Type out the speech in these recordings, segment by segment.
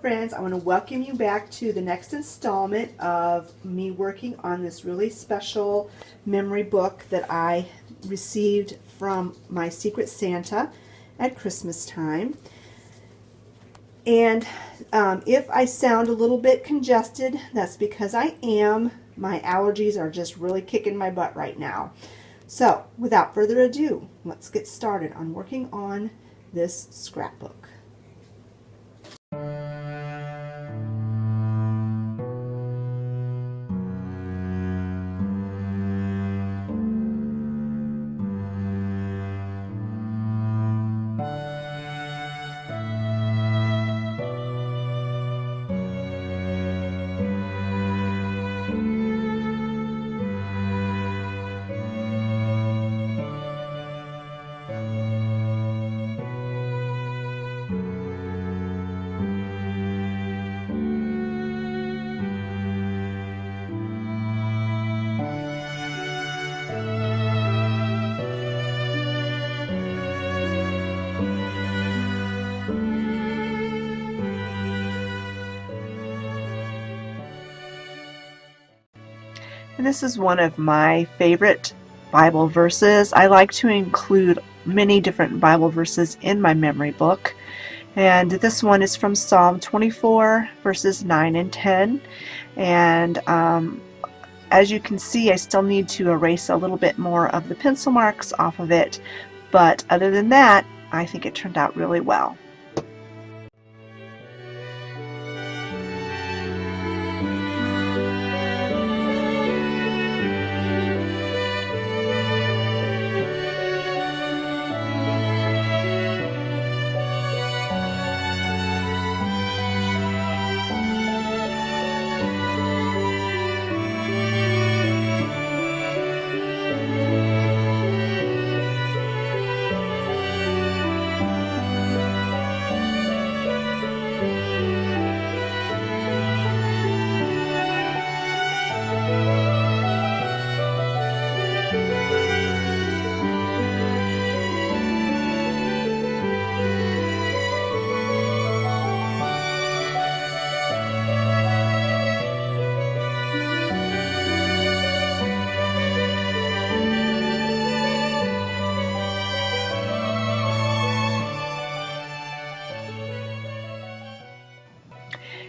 friends, I want to welcome you back to the next installment of me working on this really special memory book that I received from my Secret Santa at Christmas time. And if I sound a little bit congested, that's because I am. My allergies are just really kicking my butt right now. So without further ado, let's get started on working on this scrapbook. And this is one of my favorite Bible verses. I like to include many different Bible verses in my memory book. And this one is from Psalm 24, verses 9 and 10. And as you can see, I still need to erase a little bit more of the pencil marks off of it. But other than that, I think it turned out really well.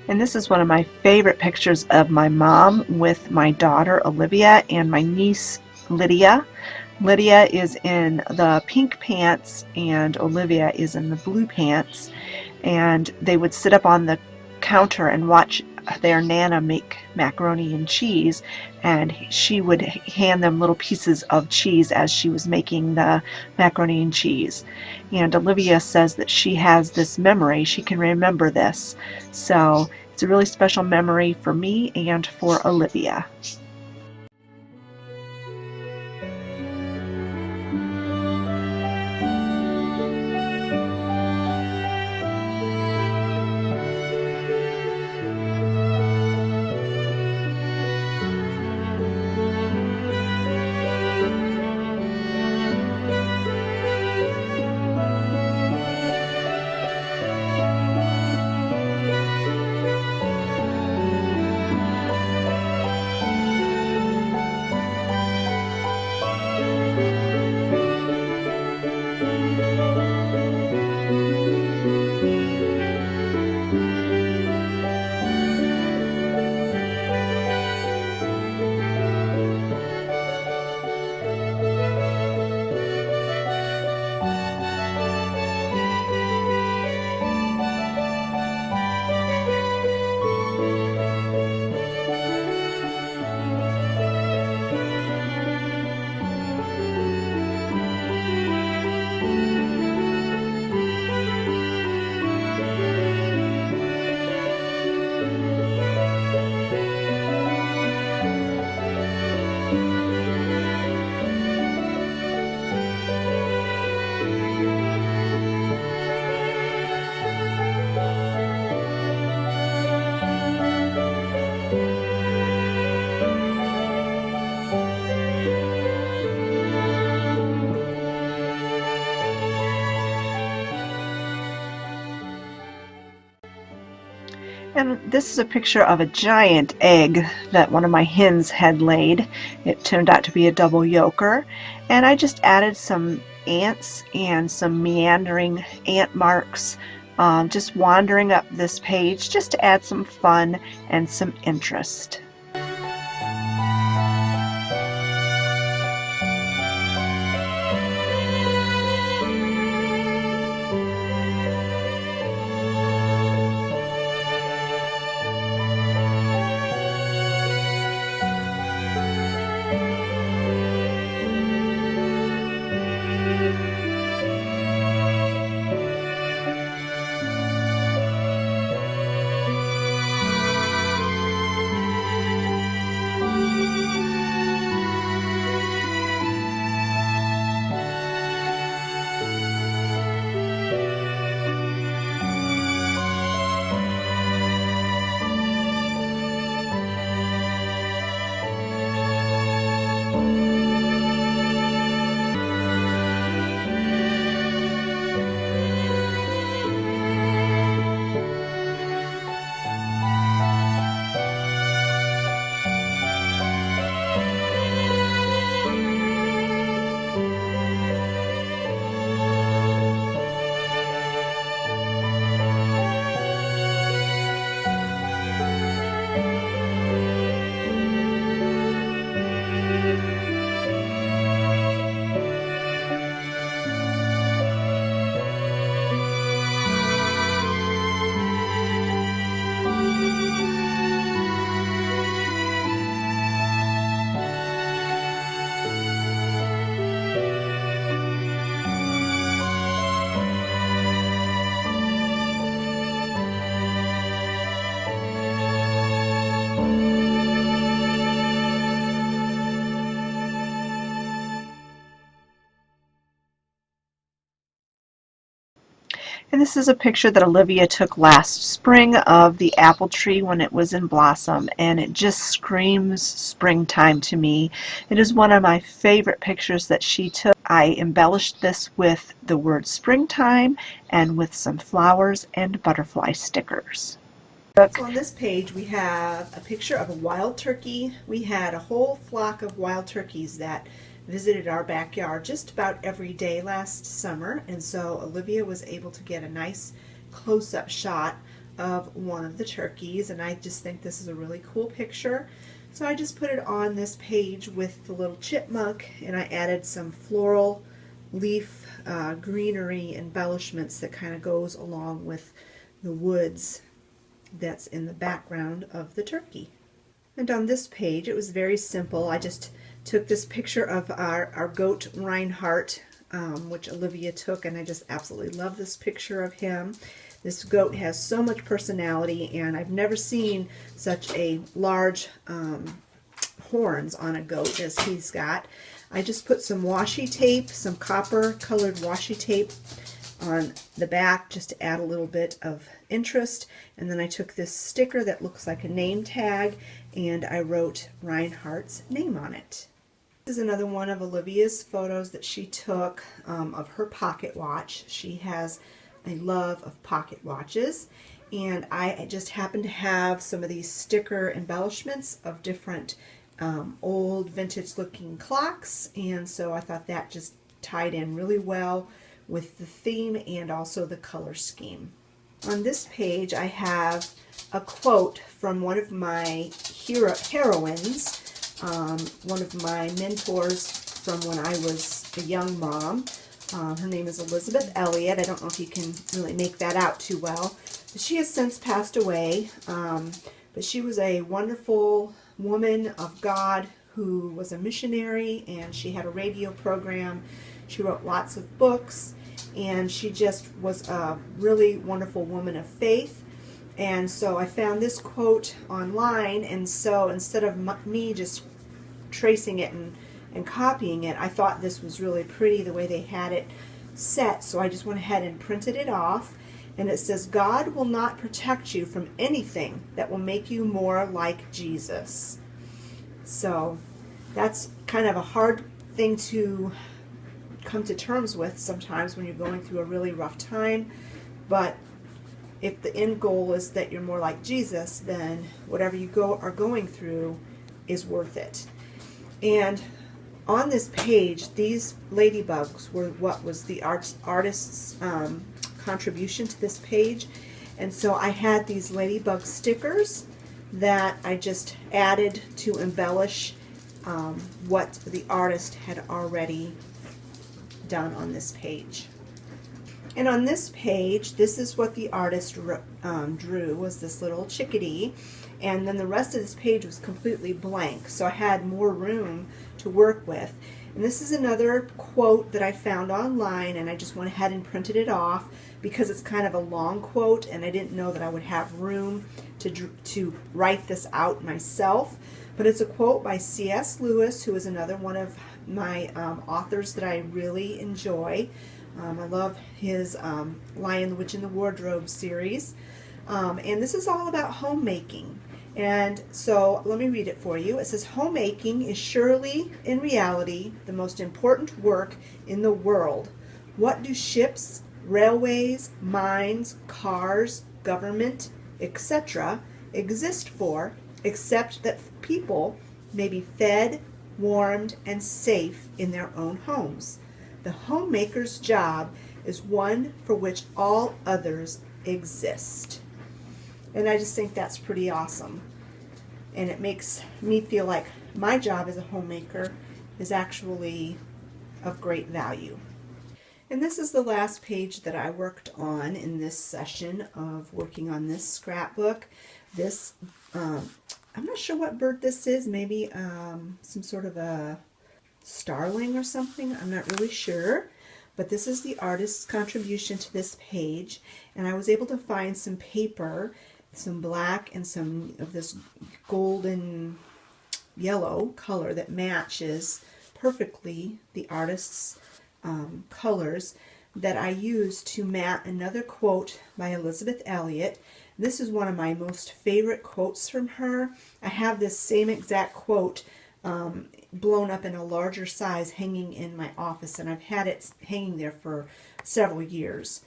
And this is one of my favorite pictures of my mom with my daughter Olivia and my niece Lydia. Lydia is in the pink pants and Olivia is in the blue pants. And they would sit up on the counter and watch their Nana make macaroni and cheese, and she would hand them little pieces of cheese as she was making the macaroni and cheese. And Olivia says that she has this memory, she can remember this. So it's a really special memory for me and for Olivia. And this is a picture of a giant egg that one of my hens had laid. It turned out to be a double yolker, and I just added some ants and some meandering ant marks, just wandering up this page just to add some fun and some interest. And this is a picture that Olivia took last spring of the apple tree when it was in blossom, and it just screams springtime to me. It is one of my favorite pictures that she took. I embellished this with the word springtime and with some flowers and butterfly stickers. So on this page we have a picture of a wild turkey. We had a whole flock of wild turkeys that visited our backyard just about every day last summer, and so Olivia was able to get a nice close-up shot of one of the turkeys, and I just think this is a really cool picture. So I just put it on this page with the little chipmunk, and I added some floral leaf greenery embellishments that kind of goes along with the woods that's in the background of the turkey. And on this page it was very simple. I just took this picture of our goat Reinhardt, which Olivia took, and I just absolutely love this picture of him. This goat has so much personality, and I've never seen such a large horns on a goat as he's got. I just put some washi tape, some copper colored washi tape on the back just to add a little bit of interest, and then I took this sticker that looks like a name tag and I wrote Reinhardt's name on it. This is another one of Olivia's photos that she took of her pocket watch. She has a love of pocket watches, and I just happen to have some of these sticker embellishments of different old vintage looking clocks, and so I thought that just tied in really well with the theme and also the color scheme. On this page I have a quote from one of my heroines, one of my mentors from when I was a young mom. Her name is Elizabeth Elliot. I don't know if you can really make that out too well, but she has since passed away. But she was a wonderful woman of God who was a missionary, and she had a radio program. She wrote lots of books, and she just was a really wonderful woman of faith. And so I found this quote online, and so instead of me just tracing it and copying it, I thought this was really pretty the way they had it set, so I just went ahead and printed it off. And it says, "God will not protect you from anything that will make you more like Jesus." So that's kind of a hard thing to come to terms with sometimes when you're going through a really rough time, but if the end goal is that you're more like Jesus, then whatever you are going through is worth it. And on this page, these ladybugs were what was the artist's contribution to this page. And so I had these ladybug stickers that I just added to embellish what the artist had already done on this page. And on this page, this is what the artist drew, was this little chickadee, and then the rest of this page was completely blank, so I had more room to work with. And this is another quote that I found online, and I just went ahead and printed it off because it's kind of a long quote, and I didn't know that I would have room to write this out myself. But it's a quote by C.S. Lewis, who is another one of my authors that I really enjoy. I love his Lion, the Witch, and the Wardrobe series. And this is all about homemaking. And so let me read it for you. It says, "Homemaking is surely, in reality, the most important work in the world. What do ships, railways, mines, cars, government, etc. exist for, except that people may be fed, warmed, and safe in their own homes? The homemaker's job is one for which all others exist." And I just think that's pretty awesome. And it makes me feel like my job as a homemaker is actually of great value. And this is the last page that I worked on in this session of working on this scrapbook. This, I'm not sure what bird this is, maybe some sort of a starling or something, I'm not really sure. But this is the artist's contribution to this page, and I was able to find some paper, some black and some of this golden yellow color that matches perfectly the artist's colors, that I used to mat another quote by Elizabeth Elliot. This is one of my most favorite quotes from her. I have this same exact quote blown up in a larger size hanging in my office, and I've had it hanging there for several years.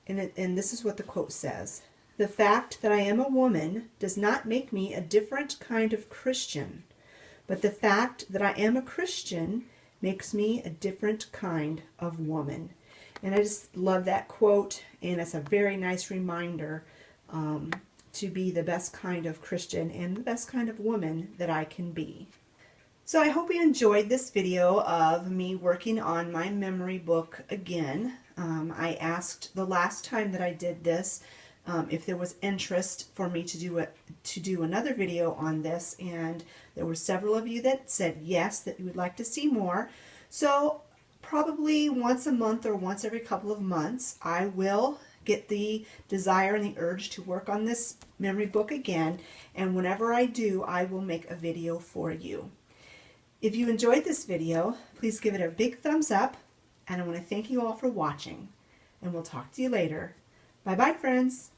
And this is what the quote says: "The fact that I am a woman does not make me a different kind of Christian, but the fact that I am a Christian makes me a different kind of woman." And I just love that quote, and it's a very nice reminder to be the best kind of Christian and the best kind of woman that I can be. So I hope you enjoyed this video of me working on my memory book again. I asked the last time that I did this if there was interest for me to do another video on this, and there were several of you that said yes, that you would like to see more. So probably once a month or once every couple of months, I will get the desire and the urge to work on this memory book again, and whenever I do, I will make a video for you. If you enjoyed this video, please give it a big thumbs up, and I want to thank you all for watching, and we'll talk to you later. Bye bye, friends.